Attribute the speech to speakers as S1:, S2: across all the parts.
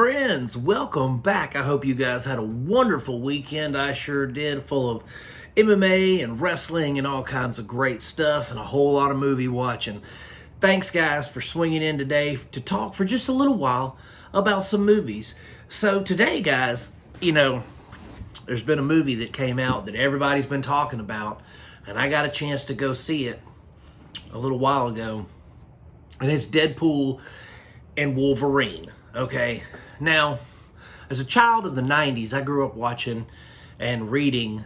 S1: friends, welcome back. I hope you guys had a wonderful weekend. I sure did, full of MMA and wrestling and all kinds of great stuff and a whole lot of movie watching. Thanks, guys, for swinging in today to talk for just a little while about some movies. So today, guys, there's been a movie that came out that everybody's been talking about, and I got a chance to go see it a little while ago, and it's Deadpool and Wolverine. Okay, now, as a child of the 90s, I grew up watching and reading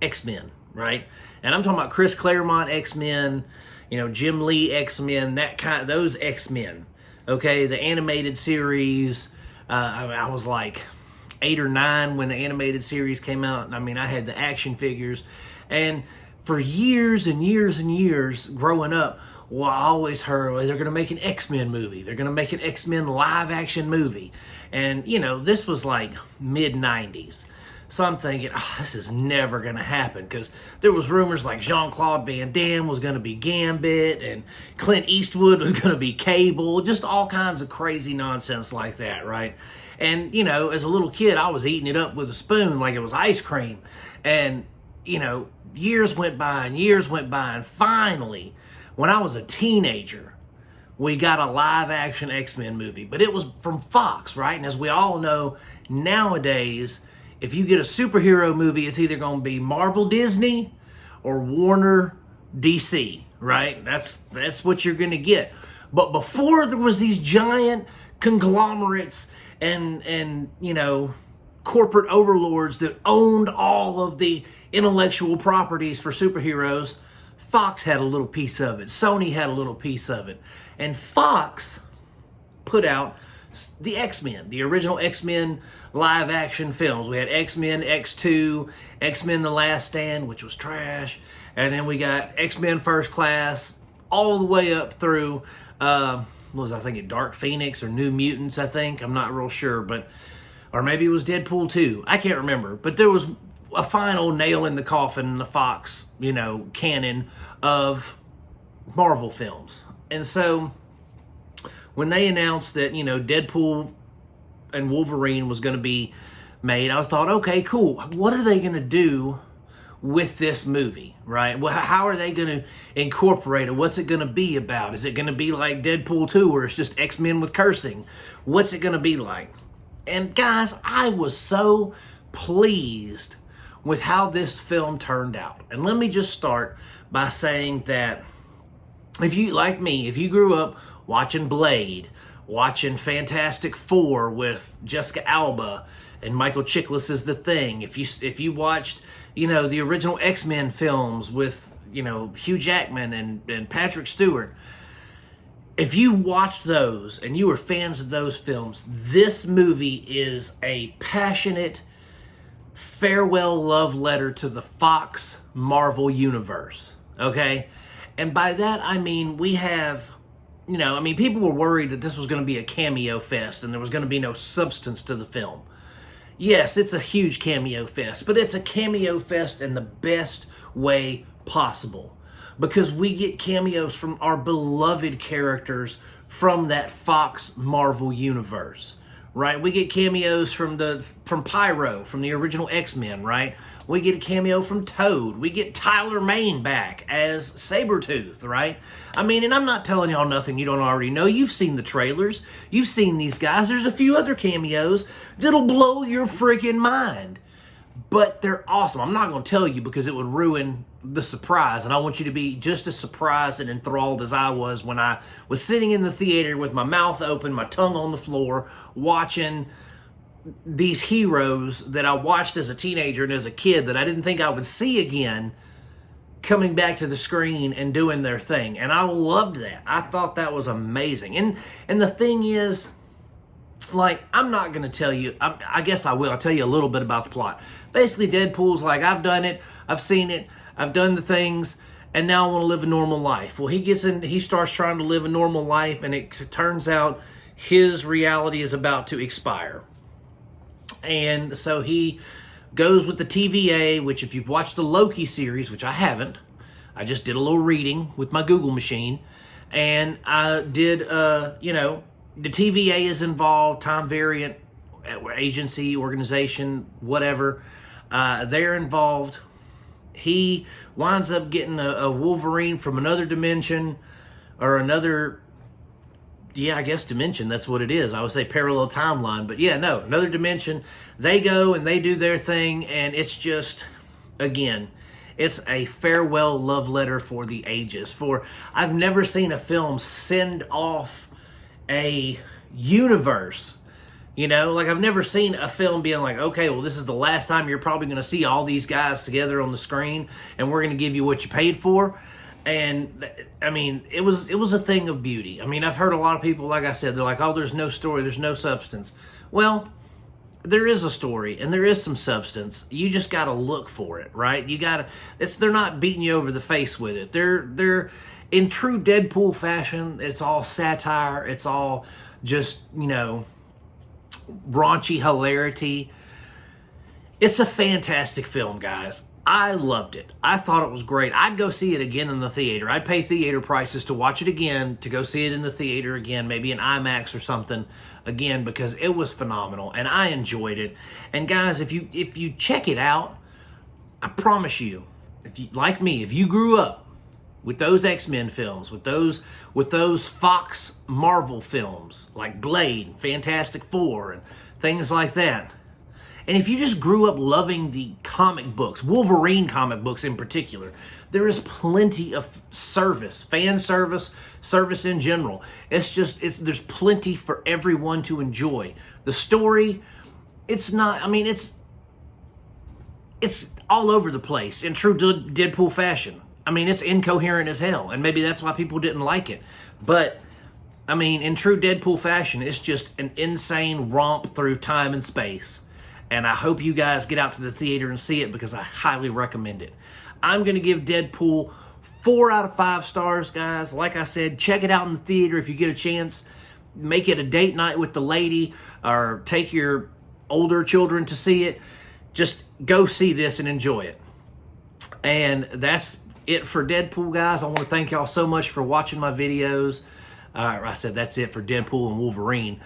S1: X-Men, right? And I'm talking about Chris Claremont X-Men, Jim Lee X-Men, those X-Men, okay? The animated series, I was like 8 or 9 when the animated series came out. And I had the action figures. And for years and years and years growing up, well, I always heard, well, they're going to make an X-Men movie. They're going to make an X-Men live-action movie. And, this was like mid-90s. So I'm thinking, this is never going to happen, because there was rumors like Jean-Claude Van Damme was going to be Gambit and Clint Eastwood was going to be Cable, just all kinds of crazy nonsense like that, right? And, as a little kid, I was eating it up with a spoon like it was ice cream. And, years went by and years went by, and finally, when I was a teenager, we got a live-action X-Men movie. But it was from Fox, right? And as we all know, nowadays, if you get a superhero movie, it's either going to be Marvel Disney or Warner DC, right? That's what you're going to get. But before, there was these giant conglomerates and corporate overlords that owned all of the intellectual properties for superheroes. Fox had a little piece of it. Sony had a little piece of it. And Fox put out the X-Men, the original X-Men live-action films. We had X-Men X2, X-Men The Last Stand, which was trash. And then we got X-Men First Class, all the way up through, I think Dark Phoenix or New Mutants, I think. I'm not real sure, or maybe it was Deadpool 2. I can't remember. But there was a final nail in the coffin in the Fox, canon of Marvel films. And so when they announced that, Deadpool and Wolverine was going to be made, I thought, okay, cool. What are they going to do with this movie, right? Well, how are they going to incorporate it? What's it going to be about? Is it going to be like Deadpool 2 where it's just X-Men with cursing? What's it going to be like? And guys, I was so pleased with how this film turned out. And let me just start by saying that if you, like me, if you grew up watching Blade, watching Fantastic Four with Jessica Alba and Michael Chiklis as the Thing, if you watched, the original X-Men films with, Hugh Jackman and Patrick Stewart, if you watched those and you were fans of those films, this movie is a passionate farewell love letter to the Fox Marvel universe, okay? And by that, I mean, we have, people were worried that this was going to be a cameo fest and there was going to be no substance to the film. Yes, it's a huge cameo fest, but it's a cameo fest in the best way possible, because we get cameos from our beloved characters from that Fox Marvel universe. Right, we get cameos from Pyro, from the original X-Men, right? We get a cameo from Toad. We get Tyler Mane back as Sabretooth, right? And I'm not telling y'all nothing you don't already know. You've seen the trailers. You've seen these guys. There's a few other cameos that'll blow your freaking mind. But they're awesome. I'm not going to tell you because it would ruin the surprise. And I want you to be just as surprised and enthralled as I was when I was sitting in the theater with my mouth open, my tongue on the floor, watching these heroes that I watched as a teenager and as a kid that I didn't think I would see again coming back to the screen and doing their thing. And I loved that. I thought that was amazing. And the thing is, I'm not going to tell you, I guess I will. I'll tell you a little bit about the plot. Basically, Deadpool's like, I've done it, I've seen it, I've done the things, and now I want to live a normal life. Well, he starts trying to live a normal life, and it turns out his reality is about to expire. And so he goes with the TVA, which if you've watched the Loki series, which I haven't, I just did a little reading with my Google machine, and I did, the TVA is involved, time variant agency, organization, whatever. They're involved. He winds up getting a Wolverine from another dimension, or another, yeah, I guess dimension, that's what it is. I would say parallel timeline, but yeah, no, another dimension. They go and they do their thing, and it's just, again, it's a farewell love letter for the ages. I've never seen a film send off a universe. You know, like I've never seen a film being like, okay, well, this is the last time you're probably going to see all these guys together on the screen, and we're going to give you what you paid for. And I mean, it was a thing of beauty. I mean, I've heard a lot of people, like I said, they're like, oh, there's no story, there's no substance. Well, there is a story and there is some substance. You just got to look for it, right? They're not beating you over the face with it. They're in true Deadpool fashion. It's all satire. It's all just, you know, raunchy hilarity. It's a fantastic film, guys. I loved it. I thought it was great. I'd go see it again in the theater. I'd pay theater prices to watch it again, to go see it in the theater again, maybe in IMAX or something again, because it was phenomenal and I enjoyed it. And guys, if you check it out, I promise you, if you, like me, if you grew up with those X-Men films, with those Fox Marvel films like Blade, Fantastic Four, and things like that, and if you just grew up loving the comic books, Wolverine comic books in particular, there is plenty of fan service in general. There's plenty for everyone to enjoy. The story, it's all over the place in true Deadpool fashion. I mean, it's incoherent as hell, and maybe that's why people didn't like it. But, I mean, in true Deadpool fashion, it's just an insane romp through time and space. And I hope you guys get out to the theater and see it, because I highly recommend it. I'm going to give Deadpool 4 out of 5 stars, guys. Like I said, check it out in the theater if you get a chance. Make it a date night with the lady, or take your older children to see it. Just go see this and enjoy it. And that's it for Deadpool, guys. I want to thank y'all so much for watching my videos. I said that's it for Deadpool and Wolverine.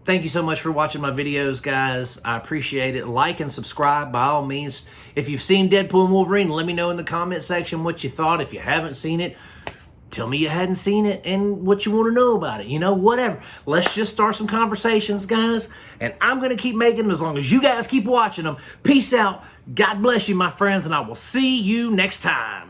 S1: Thank you so much for watching my videos, guys. I appreciate it. Like and subscribe by all means. If you've seen Deadpool and Wolverine, let me know in the comment section what you thought. If you haven't seen it, tell me you hadn't seen it and what you want to know about it. You know, whatever. Let's just start some conversations, guys. And I'm going to keep making them as long as you guys keep watching them. Peace out. God bless you, my friends, and I will see you next time.